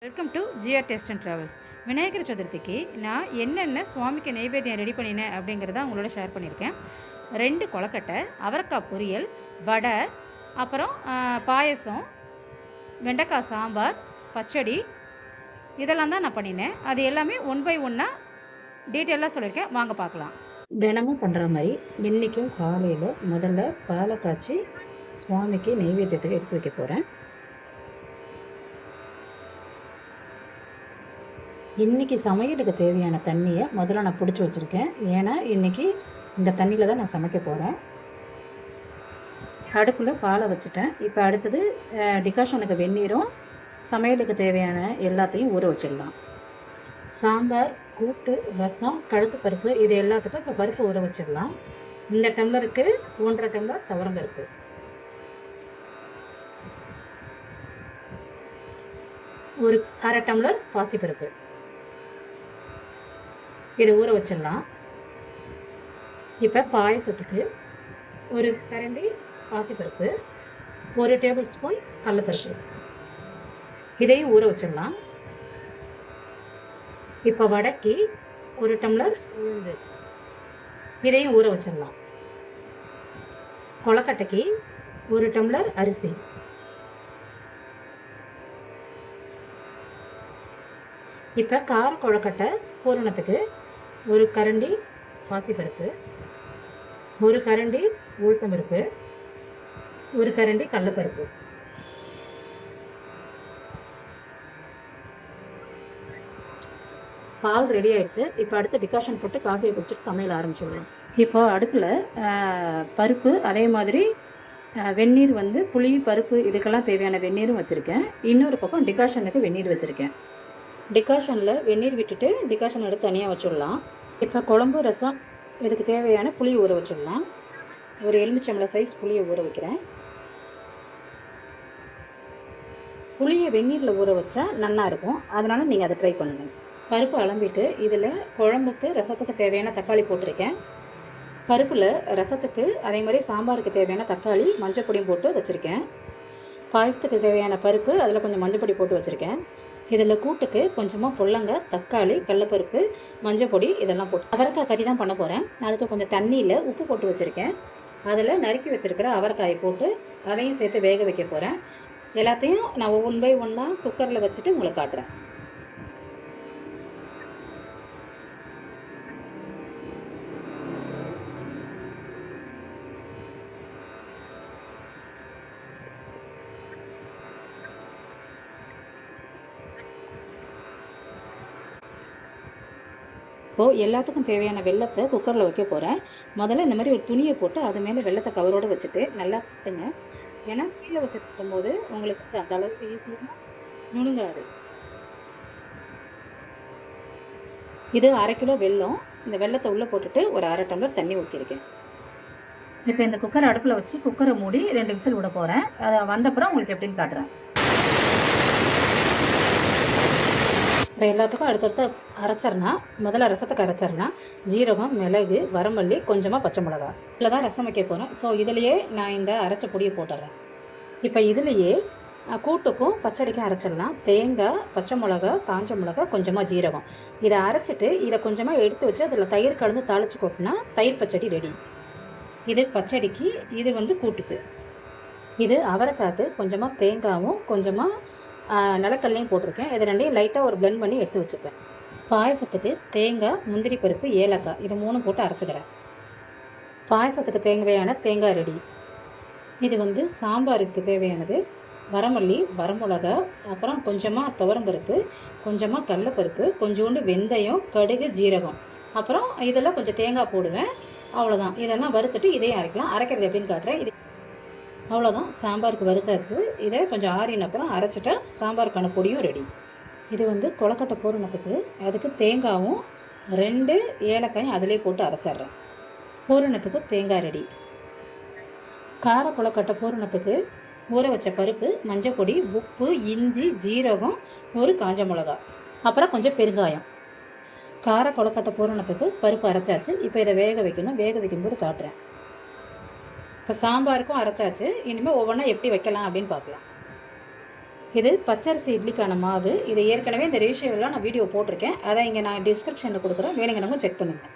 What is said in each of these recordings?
Welcome to GR taste and travels. Vinayakar சதுர்த்திக்கு நான் என்னென்ன சுவாமிக்கு நைவேத்தியம் ரெடி பண்ணினேன் அப்படிங்கிறத உங்களோட ஷேர் பண்ணியிருக்கேன். 2 கொலக்கட்டை, அவரைக்காய் பொரியல், வடை, அப்புறம் பாயசம், வெண்டைக்காய் சாம்பார், பச்சடி, இதெல்லாம் தான் நான் பண்ணினேன். அது எல்லாமே 1 by 1 டீட்டெயிலாக சொல்லியிருக்கேன். வாங்க பார்க்கலாம். தினமும் பண்ணுற மாதிரி இன்றைக்கும் காலையில் முதல்ல பாலை காய்ச்சி சுவாமிக்கு நெய்வேத்தியத்துக்கு எடுத்து வைக்க போகிறேன். இன்றைக்கி சமையலுக்கு தேவையான தண்ணியை முதல்ல நான் பிடிச்சி வச்சுருக்கேன். ஏன்னா இன்றைக்கி இந்த தண்ணியில் தான் நான் சமைக்க போகிறேன். அடுப்பில் பாலை வச்சுட்டேன். இப்போ அடுத்தது டிகாஷனுக்கு வெந்நீரும் சமையலுக்கு தேவையான எல்லாத்தையும் ஊற வச்சிடலாம். சாம்பார், கூட்டு, ரசம், கழுத்து பருப்பு, இது எல்லாத்துக்கும் இப்போ பருப்பு ஊற வச்சிடலாம். இந்த டம்ளருக்கு 1.5 டம்ளர் துவரம் பருப்பு, ஒரு 1/2 டம்ளர் பாசிப்பருப்பு, இதை ஊற வச்சிடலாம். இப்போ பாயசத்துக்கு ஒரு கரண்டி பாசிப்பருப்பு, 1 டேபிள் ஸ்பூன் கடலைப்பருப்பு, இதையும் ஊற வச்சிடலாம். இப்போ வடைக்கு 1 டம்ளர் உளுந்து, இதையும் ஊற வச்சிடலாம். கொலக்கட்டைக்கு 1 டம்ளர் அரிசி, இப்போ கார கொழுக்கட்டை பூரணத்துக்கு 1 கரண்டி பாசிப்பருப்பு, 1 கரண்டி உளுத்தம்பருப்பு, 1 கரண்டி கடலைப்பருப்பு. பால் ரெடி ஆகிடுச்சு. இப்போ அடுத்து டிகாஷன் போட்டு காஃபியை குடிச்சிட்டு சமையல் ஆரம்பிச்சிடலாம். இப்போ அடுப்பில் பருப்பு, அதே மாதிரி வெந்நீர் புளி, பருப்பு இதுக்கெல்லாம் தேவையான வெந்நீரும் வச்சுருக்கேன். இன்னொரு பக்கம் டிகாஷனுக்கு வெந்நீர் வச்சுருக்கேன். டிகாஷனில் வெந்நீர் விட்டுட்டு டிகாஷன் எடுத்து தனியாக வச்சுடலாம். இப்போ குழம்பு, ரசம் இதுக்கு தேவையான புளி ஊற வச்சிடலாம். ஒரு எலுமிச்சம்பழம் சைஸ் புளியை ஊற வைக்கிறேன். புளியை வெந்நீரில் ஊற வச்சா நல்லா இருக்கும், அதனால் நீங்கள் அதை ட்ரை பண்ணுங்கள். பருப்பு அலம்பிட்டு இதில் குழம்புக்கு, ரசத்துக்கு தேவையான தக்காளி போட்டிருக்கேன். பருப்பில் ரசத்துக்கு, அதே மாதிரி சாம்பாருக்கு தேவையான தக்காளி, மஞ்சள் பொடியும் போட்டு வச்சுருக்கேன். பாயசத்துக்கு தேவையான பருப்பு, அதில் கொஞ்சம் மஞ்சள் பொடி போட்டு வச்சுருக்கேன். இதில் கூட்டுக்கு கொஞ்சமாக பொல்லங்காய், தக்காளி, கடலைப்பருப்பு, மஞ்சள் பொடி இதெல்லாம் போட்டு அவரைக்காய் கறி தான் பண்ண போகிறேன். அதுக்கு கொஞ்சம் தண்ணியில் உப்பு போட்டு வச்சுருக்கேன். அதில் நறுக்கி வச்சுருக்கிற அவரைக்காயை போட்டு அதையும் சேர்த்து வேக வைக்க போகிறேன். எல்லாத்தையும் நான் 1 by 1 குக்கரில் வச்சுட்டு உங்களுக்கு காட்டுறேன். இப்போது எல்லாத்துக்கும் தேவையான வெல்லத்தை குக்கரில் வைக்க போகிறேன். முதல்ல இந்த மாதிரி ஒரு துணியை போட்டு அது மேலே வெல்லத்தை கவரோடு வச்சுட்டு நல்லா தட்டுங்க. ஏன்னா கீழே வச்சு தட்டும்போது உங்களுக்கு அந்த அளவுக்கு ஈஸியாக நுணுங்காது. இது 1/2 கிலோ வெல்லம். இந்த வெல்லத்தை உள்ளே போட்டுட்டு ஒரு 1/2 டம்ளர் தண்ணி ஊற்றிருக்கேன். இப்போ இந்த குக்கரை அடுப்பில் வச்சு குக்கரை மூடி 2 விசில் விட போகிறேன். அதை வந்தப்புறம் உங்களுக்கு எப்படின்னு காட்டுறேன். இப்போ எல்லாத்துக்கும் அடுத்தடுத்து அரைச்சிடலாம். முதல்ல ரசத்துக்கு அரைச்சிடலாம். ஜீரகம், மிளகு, வரமல்லி, கொஞ்சமாக பச்சை மிளகா, இதில் தான் ரசம் வைக்க போகிறேன். ஸோ இதிலையே நான் இந்த அரைச்ச பொடியை போட்டுடுறேன். இப்போ இதுலேயே கூட்டுக்கும் பச்சடிக்கும் அரைச்சிடலாம். தேங்காய், பச்சை மிளகா, காஞ்ச மிளகா, கொஞ்சமாக ஜீரகம், இதை அரைச்சிட்டு இதை கொஞ்சமாக எடுத்து வச்சு அதில் தயிர் கலந்து தாளித்து கொட்டினா தயிர் பச்சடி ரெடி. இது பச்சடிக்கு, இது கூட்டுக்கு. இது அவரைக்காய்க்கு கொஞ்சமாக தேங்காயும் கொஞ்சமாக நிலக்கல்லையும் போட்டிருக்கேன். இது ரெண்டையும் லைட்டாக ஒரு பிளெண்ட் பண்ணி எடுத்து வச்சுப்பேன். பாயசத்துக்கு தேங்காய், முந்திரி பருப்பு, ஏலக்காய் இது 3 போட்டு அரைச்சிக்கிறேன். பாயசத்துக்கு தேவையான தேங்காய் ரெடி. இது சாம்பாருக்கு தேவையானது வரமல்லி, வரமிளகா, அப்புறம் கொஞ்சமாக துவரம்பருப்பு, கொஞ்சமாக கடலைப்பருப்பு, கொஞ்சோண்டு வெந்தயம், கடுகு, ஜீரகம், அப்புறம் இதெல்லாம் கொஞ்சம் தேங்காய் போடுவேன். அவ்வளோதான். இதெல்லாம் வறுத்துட்டு இதையும் அரைக்கலாம். அரைக்கிறது எப்படின்னு காட்டுறேன். இது அவ்வளோதான். சாம்பாருக்கு வறுத்தாச்சு. இதை கொஞ்சம் ஆறின அப்புறம் அரைச்சிட்டா சாம்பாருக்கான பொடியும் ரெடி. இது கொலக்கட்டை பூரணத்துக்கு, அதுக்கு தேங்காயும் 2 ஏலக்காயும் அதிலே போட்டு அரைச்சிட்றேன். பூரணத்துக்கு தேங்காய் ரெடி. கார கொலக்கட்டை பூரணத்துக்கு ஊற வச்ச பருப்பு, மஞ்சள் பொடி, உப்பு, இஞ்சி, ஜீரகம், ஒரு காஞ்ச மிளகா, அப்புறம் கொஞ்சம் பெருங்காயம். கார கொலக்கட்டை பூரணத்துக்கு பருப்பு அரைச்சாச்சு. இப்போ இதை வேக வைக்கணும். வேக வைக்கும்போது காட்டுறேன். இப்போ சாம்பாருக்கும் அரைச்சாச்சு. இனிமேல் ஒவ்வொன்றா எப்படி வைக்கலாம் அப்படின்னு பார்க்கலாம். இது பச்சரிசி இட்லிக்கான மாவு. இது ஏற்கனவே இந்த ரேஷியோலாம் நான் வீடியோ போட்டிருக்கேன். அதை இங்கே நான் டிஸ்கிரிப்ஷனில் கொடுக்குறேன், வேணுங்கிறவங்க செக் பண்ணுங்கள்.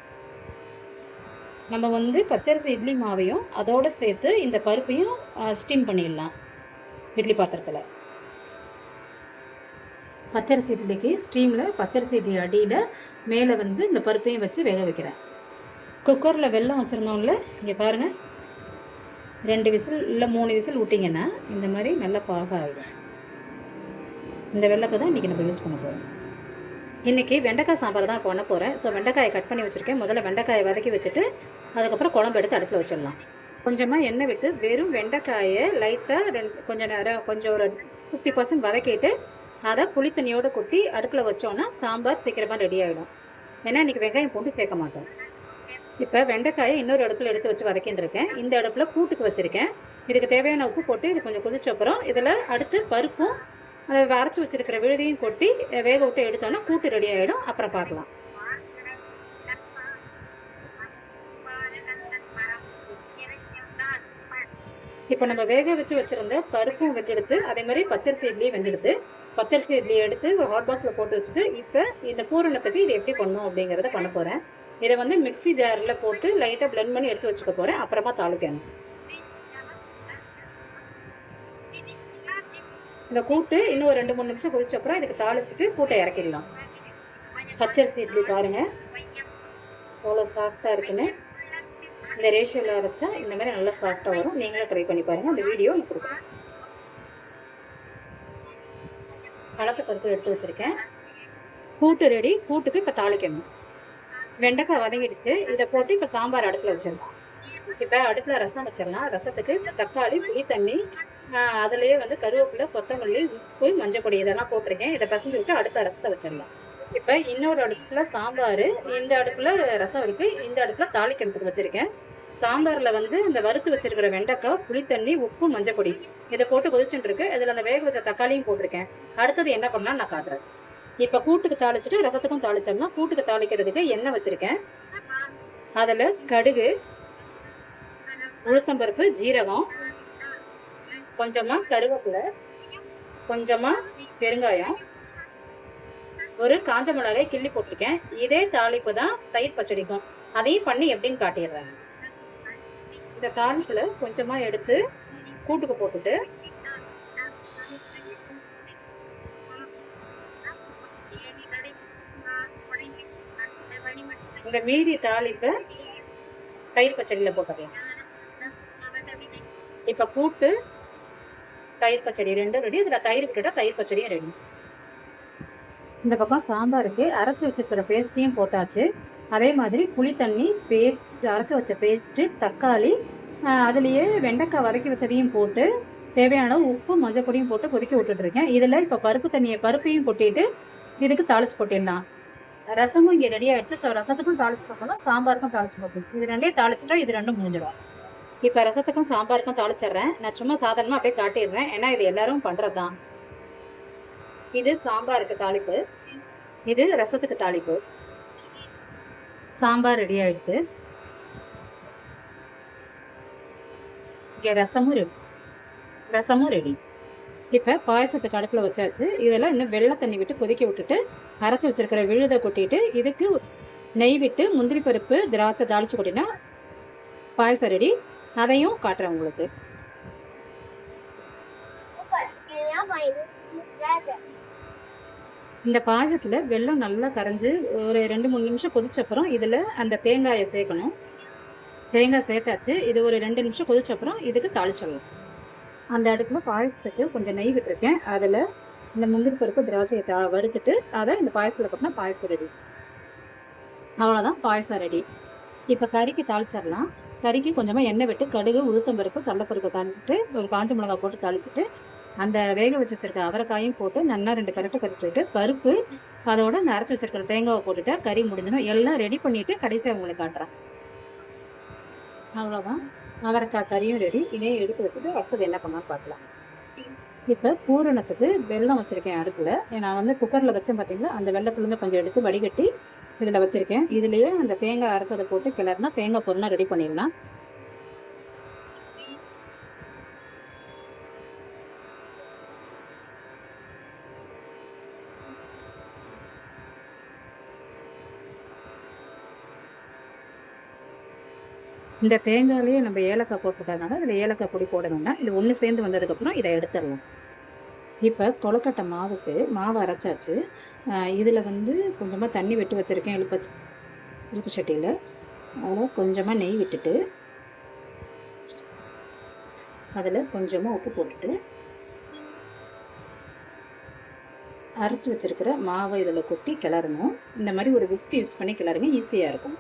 நம்ம வந்து பச்சரிசி இட்லி மாவையும் அதோடு சேர்த்து இந்த பருப்பையும் ஸ்டீம் பண்ணிடலாம் இட்லி பாத்திரத்தில். பச்சரிசி இட்லிக்கு ஸ்டீமில் பச்சரிசி இட்லி அடியில் மேலே வந்து இந்த பருப்பையும் வச்சு வேக வைக்கிறேன். குக்கரில் வெல்லம் வச்சுருந்தோம்ல, இங்கே பாருங்கள், 2 விசில் இல்லை 3 விசில் விட்டிங்கன்னா இந்த மாதிரி நல்லா பாக ஆகிடும். இந்த வெல்லத்தை தான் இன்றைக்கி நம்ம யூஸ் பண்ண போகிறோம். இன்றைக்கி வெண்டைக்காய் சாம்பார் தான் பண்ண போகிறேன். ஸோ வெண்டைக்காயை கட் பண்ணி வச்சுருக்கேன். முதல்ல வெண்டைக்காயை வதக்கி வச்சுட்டு அதுக்கப்புறம் குழம்பு எடுத்து அடுப்பில் வச்சிடலாம். கொஞ்சமாக எண்ணெய் விட்டு வெறும் வெண்டைக்காயை லைட்டாக கொஞ்சம் நேரம் கொஞ்சம் ஒரு 50% வதக்கிட்டு அதை புளி தண்ணியோடு கொட்டி அடுப்பில் வச்சோன்னா சாம்பார் சீக்கிரமாக ரெடி ஆகிடும். ஏன்னா இன்றைக்கி வெங்காயம் போட்டு சேர்க்க மாட்டோம். இப்போ வெண்டைக்காயை இன்னொரு அடுப்பில் எடுத்து வச்சு வதக்கின்னு இருக்கேன். இந்த அடுப்பில் கூட்டுக்கு வச்சுருக்கேன். இதுக்கு தேவையான உப்பு போட்டு இது கொஞ்சம் கொதிச்ச அப்புறம் இதில் அடுத்து பருப்பும் அதை அரைச்சி வச்சுருக்கிற விழுதியும் கொட்டி வேக விட்டு எடுத்தோன்னா கூட்டு ரெடி ஆகிடும். அப்புறம் பார்க்கலாம். இப்போ நம்ம வேக வச்சுருந்த பருப்பும் வெந்துடுச்சு. அதே மாதிரி பச்சரிசி இட்லியும் வெந்துடுது. பச்சரிசி இட்லியை எடுத்து ஒரு ஹாட் பாக்ஸில் போட்டு வச்சுட்டு இப்போ இந்த பூரணத்துக்கு இது எப்படி பண்ணணும் அப்படிங்கிறத பண்ண போகிறேன். இதை வந்து மிக்ஸி ஜாரில் போட்டு லைட்டாக பிளெண்ட் பண்ணி எடுத்து வச்சுக்க போகிறேன். அப்புறமா தாளிக்கணும். இந்த கூட்டு இன்னும் ஒரு 2-3 நிமிஷம் கொதிச்சப்புறம் இதுக்கு தாளிச்சுட்டு கூட்டை இறக்கிடலாம். பச்சரிசி இட்லி பாருங்கள் அவ்வளோ சாஃப்டாக இருக்குன்னு. இந்த ரேஷியோவில் அரைச்சா இந்த மாதிரி நல்லா சாஃப்டாக வரும். நீங்களும் ட்ரை பண்ணி பாருங்கள். அந்த வீடியோ எனக்கு கொடுக்குறேன். கலப்பு பருப்பு எடுத்து வச்சுருக்கேன். கூட்டு ரெடி. கூட்டுக்கு இப்போ தாளிக்கணும். வெண்டைக்காய் வதங்கிடுச்சு. இதை போட்டு இப்போ சாம்பார் அடுப்பில் வச்சிடலாம். இப்போ அடுப்பில் ரசம் வச்சிடலாம். ரசத்துக்கு தக்காளி, புளி தண்ணி, அதுலேயே வந்து கருவேப்பிலை, கொத்தமல்லி, உப்பு, மஞ்சள் பொடி இதெல்லாம் போட்டிருக்கேன். இதை பசஞ்சு விட்டு அடுத்த ரசத்தை வச்சிடலாம். இப்போ இன்னொரு அடுப்பில் சாம்பார், இந்த அடுப்பில் ரசம் இருக்குது. இந்த அடுப்பில் தாளிக்கிறதுக்கு வச்சுருக்கேன். சாம்பாரில் வந்து இந்த வறுத்து வச்சிருக்கிற வெண்டைக்காய், புளித்தண்ணி, உப்பு, மஞ்சள் பொடி இதை போட்டு கொதிச்சுட்டு இருக்கு. இதில் அந்த வேக வச்ச தக்காளியும் போட்டிருக்கேன். அடுத்தது என்ன பண்ணலாம்னு நான் காட்டுறேன். இப்போ கூட்டுக்கு தாளிச்சுட்டு ரசத்துக்கும் தாளிச்சிடலாம். கூட்டுக்கு தாளிக்கிறதுக்கு எண்ணெய் வச்சுருக்கேன். அதில் கடுகு, உளுத்தம்பருப்பு, ஜீரகம், கொஞ்சமாக கருவேப்பிலை, கொஞ்சமாக பெருங்காயம், ஒரு காஞ்ச மிளகாய் கிள்ளி போட்டிருக்கேன். இதே தாளிப்பு தான் தயிர் பச்சடிக்கும். அதையும் பண்ணி எப்படின்னு காட்டிடுறேன். இந்த தாளிப்பில் கொஞ்சமாக எடுத்து கூட்டுக்கு போட்டுட்டு இந்த மீதி தாளிப்பை தயிர் பச்சடியில் போட்டுக்கலாம். இப்போ கூட்டு தயிர் பச்சடி ரெண்டும் ரெடி. இதில் தயிர் விட்டுட்டா தயிர் பச்சடியும் ரெடி. இந்த பக்கம் சாம்பாருக்கு அரைச்சி வச்சிருக்கிற பேஸ்ட்டையும் போட்டாச்சு. அதே மாதிரி புளி தண்ணி, பேஸ்ட், அரைச்சி வச்ச பேஸ்ட்டு, தக்காளி, அதுலேயே வெண்டைக்காய் வதக்கி வச்சதையும் போட்டு தேவையான உப்பு, மஞ்சள் பொடியும் போட்டு கொதிக்க விட்டுட்ருக்கேன். இதில் இப்போ பருப்பையும் கொட்டிட்டு இதுக்கு தாளிச்சு கொட்டிடலாம். ரசமும் இங்கே ரெடி ஆகிடுச்சு. ஸோ ரசத்துக்கும் தாளிச்சு போட்டோம், சாம்பாருக்கும் தாளிச்சு போட்டோம். இது ரெண்டையும் தாளிச்சுட்டா இது ரெண்டும் முடிஞ்சிடும். இப்போ ரசத்துக்கும் சாம்பாருக்கும் தாளிச்சிட்றேன். நான் சும்மா சாதாரணமாக அப்படியே காட்டிடுறேன். ஏன்னா இது எல்லாரும் பண்ணுறது தான். இது சாம்பாருக்கு தாளிப்பு, இது ரசத்துக்கு தாளிப்பு. சாம்பார் ரெடி ஆகிடுது. இங்கே ரசமும் ரெடி. இப்போ பாயசத்துக்கு அடுப்பில் வச்சாச்சு. இதெல்லாம் இன்னும் வெள்ளை தண்ணி விட்டு கொதிக்க விட்டுட்டு அரைச்சி வச்சிருக்கிற விழுதை கொட்டிட்டு இதுக்கு நெய் விட்டு முந்திரி பருப்பு, திராட்சை தாளிச்சு கொட்டினா பாயசம் ரெடி. அதையும் காட்டுறேன் உங்களுக்கு. இந்த பாயசத்தில் வெல்லம் நல்லா கரைஞ்சி ஒரு 2-3 நிமிஷம் கொதிச்சப்புறம் இதில் அந்த தேங்காயை சேர்க்கணும். தேங்காய் சேர்த்தாச்சு. இது ஒரு 2 நிமிஷம் கொதிச்சப்புறம் இதுக்கு தாளிச்சிடலாம். அந்த அடுப்பில் பாயசத்துக்கு கொஞ்சம் நெய் விட்டுருக்கேன். அதில் இந்த முந்திரி பருப்பு, திராட்சையை வறுத்துட்டு அதை இந்த பாயசத்தில் போட்டினா பாயசம் ரெடி. அவ்வளோதான், பாயசம் ரெடி. இப்போ கறிக்கு தாளிச்சிடலாம். கறிக்கு கொஞ்சமாக எண்ணெய் விட்டு கடுகு, உளுத்தம்பருப்பு, கடலைப்பருப்பு தாளிச்சிட்டு ஒரு காஞ்ச மிளகாய் போட்டு தாளிச்சிட்டு அந்த வேக வச்சு வச்சிருக்க அவரைக்காயும் போட்டு நல்லா 2 கரெக்டாக கறிட்டு பருப்பு அதோட அந்த அரைச்சி வச்சிருக்கிற தேங்காவை போட்டுட்டு கறி முடிஞ்சிடும். எல்லாம் ரெடி பண்ணிவிட்டு கடைசியாக உங்களுக்கு காட்டுறேன். அவ்வளோதான், அவரைக்காய் கறியும் ரெடி. இதையும் எடுத்து வச்சுட்டு அடுத்தது என்ன பண்ணான்னு பார்க்கலாம். இப்போ பூரணத்துக்கு வெல்லம் வச்சுருக்கேன் அடுப்பில். நான் வந்து குக்கரில் வச்சேன் பார்த்தீங்களா, அந்த வெள்ளத்துலேருந்து கொஞ்சம் எடுத்து வடிகட்டி இதில் வச்சுருக்கேன். இதுலேயே அந்த தேங்காய் அரைச்சதை போட்டு கிளறினா தேங்காய் பூரணம் ரெடி பண்ணிடலாம். இந்த தேங்காயிலேயே நம்ம ஏலக்காய் போட்டிருக்கறதுனால இதில் ஏலக்காய் பொடி போட வேண்டாம். இது ஒன்று சேர்ந்து வந்ததுக்கப்புறம் இதை எடுத்துடலாம். இப்போ கொழுக்கட்டை மாவுக்கு மாவு அரைச்சாச்சு. இதில் வந்து கொஞ்சமாக தண்ணி விட்டு வச்சுருக்கேன் இழுப்பு சட்டியில். அதில் கொஞ்சமாக நெய் விட்டுட்டு அதில் கொஞ்சமாக உப்பு போட்டுட்டு அரைச்சி வச்சுருக்கிற மாவை இதில் கொட்டி கிளறணும். இந்த மாதிரி ஒரு விஸ்க் யூஸ் பண்ணி கிளறுங்க, ஈஸியாக இருக்கும்.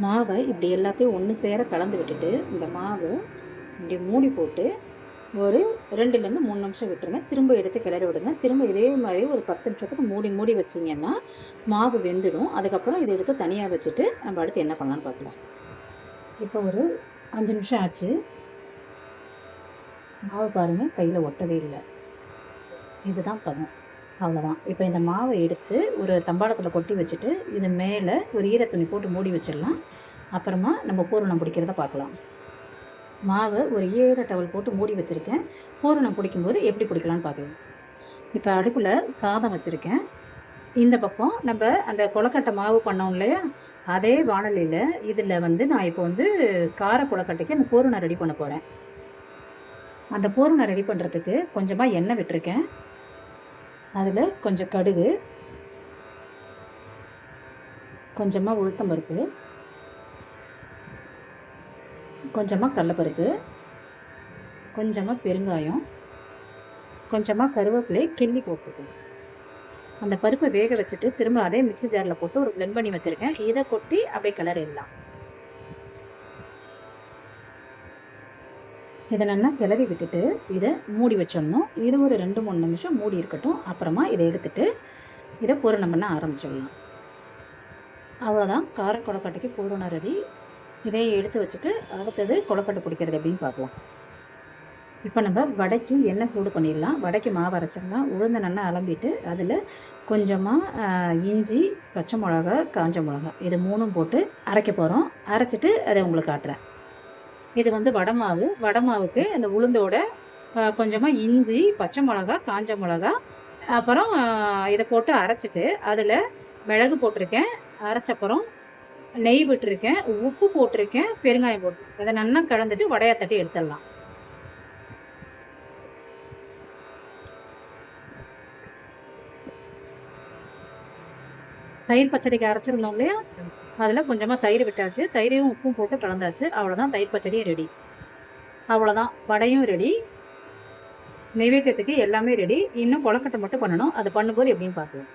மாவை இப்படி எல்லாத்தையும் ஒன்று சேர கலந்து விட்டுட்டு இந்த மாவு இப்படி மூடி போட்டு ஒரு 2லேருந்து 3 நிமிஷம் விட்டுருங்க. திரும்ப எடுத்து கிளறி விடுங்க. திரும்ப இதே மாதிரி ஒரு 10 நிமிஷத்துக்கு மூடி வச்சிங்கன்னா மாவு வெந்துடும். அதுக்கப்புறம் இதை எடுத்து தனியாக வச்சுட்டு நம்ம அடுத்து என்ன பண்ணலான்னு பார்க்கலாம். இப்போ ஒரு 5 நிமிஷம் ஆச்சு. மாவு பாருங்கள், கையில் ஒட்டவே இல்லை. இதுதான் பதம். அவ்வளோதான். இப்போ இந்த மாவை எடுத்து ஒரு தம்பாளத்தில் கொட்டி வச்சுட்டு இது மேலே ஒரு ஈரத்துணி போட்டு மூடி வச்சிடலாம். அப்புறமா நம்ம பூரணம் பிடிக்கிறத பார்க்கலாம். மாவை ஒரு ஈர டவல் போட்டு மூடி வச்சுருக்கேன். பூரணம் பிடிக்கும்போது எப்படி பிடிக்கலான்னு பார்க்கலாம். இப்போ அடுப்பில் சாதம் வச்சுருக்கேன். இந்த பக்கம் நம்ம அந்த கொழுக்கட்டை மாவு பண்ணோம் இல்லையா, அதே வாணலியில் இதில் வந்து நான் இப்போ வந்து கார கொழுக்கட்டைக்கு அந்த பூரணம் ரெடி பண்ண போகிறேன். அந்த பூரணம் ரெடி பண்ணுறதுக்கு கொஞ்சமாக எண்ணெய் விட்டுருக்கேன். அதில் கொஞ்சம் கடுகு, கொஞ்சமாக உளுத்தம்பருப்பு, கொஞ்சமாக கடலைப்பருப்பு, கொஞ்சமாக பெருங்காயம், கொஞ்சமாக கருவேப்பிலை கிள்ளி போட்டுருக்கேன். அந்த பருப்பை வேக வச்சுட்டு திரும்ப அதே மிக்ஸி ஜாரில் போட்டு ஒரு பிளெண்ட் பண்ணி வச்சுருக்கேன். இதை கொட்டி அப்படியே கிளறிடலாம். இதை நல்லா கிளறி விட்டுட்டு இதை மூடி வச்சிடணும். இது ஒரு 2-3 நிமிஷம் மூடி இருக்கட்டும். அப்புறமா இதை எடுத்துட்டு இதை பூரணம் பண்ண ஆரம்பிச்சிடலாம். அவ்வளோதான், கார கொழுக்கட்டைக்கு பூரணம் ரெடி. இதை எடுத்து வச்சுட்டு அடுத்தது கொழுக்கட்டை பிடிக்கிறது எப்படின்னு பார்க்கலாம். இப்போ நம்ம வடைக்கு எண்ணெய் சூடு பண்ணிடலாம். வடைக்கு மாவு அரைச்சிடலாம். உளுந்து நல்லா அலம்பிட்டு அதில் கொஞ்சமாக இஞ்சி, பச்சை மிளகா, காஞ்ச மிளகா இது 3ம் போட்டு அரைக்க போகிறோம். அரைச்சிட்டு அதை உங்களுக்கு காட்டுறேன். இது வந்து வடை மாவு. வடை மாவுக்கு அந்த உளுந்தோட கொஞ்சமாக இஞ்சி, பச்சை மிளகா, காஞ்ச மிளகா, அப்புறம் இதை போட்டு அரைச்சிட்டு அதில் மிளகு போட்டிருக்கேன். அரைச்சப்புறம் நெய் விட்டுருக்கேன், உப்பு போட்டிருக்கேன், பெருங்காயம் போட்டிருக்கேன். இதை நல்லா கலந்துட்டு வடையை தட்டி எடுத்துடலாம். தயிர் பச்சடிக்கு அரைச்சிருந்தோம் இல்லையா, அதில் கொஞ்சமாக தயிர் விட்டாச்சு. தயிரையும் உப்பும் போட்டு கலந்தாச்சு. அவ்வளோதான், தயிர் பச்சடியும் ரெடி. அவ்வளோதான், வடையும் ரெடி, நெய்வேத்தியத்துக்கு எல்லாமே ரெடி. இன்னும் கொழுக்கட்டை மட்டும் பண்ணணும். அதை பண்ணும்போது எப்படின்னு பார்க்கலாம்.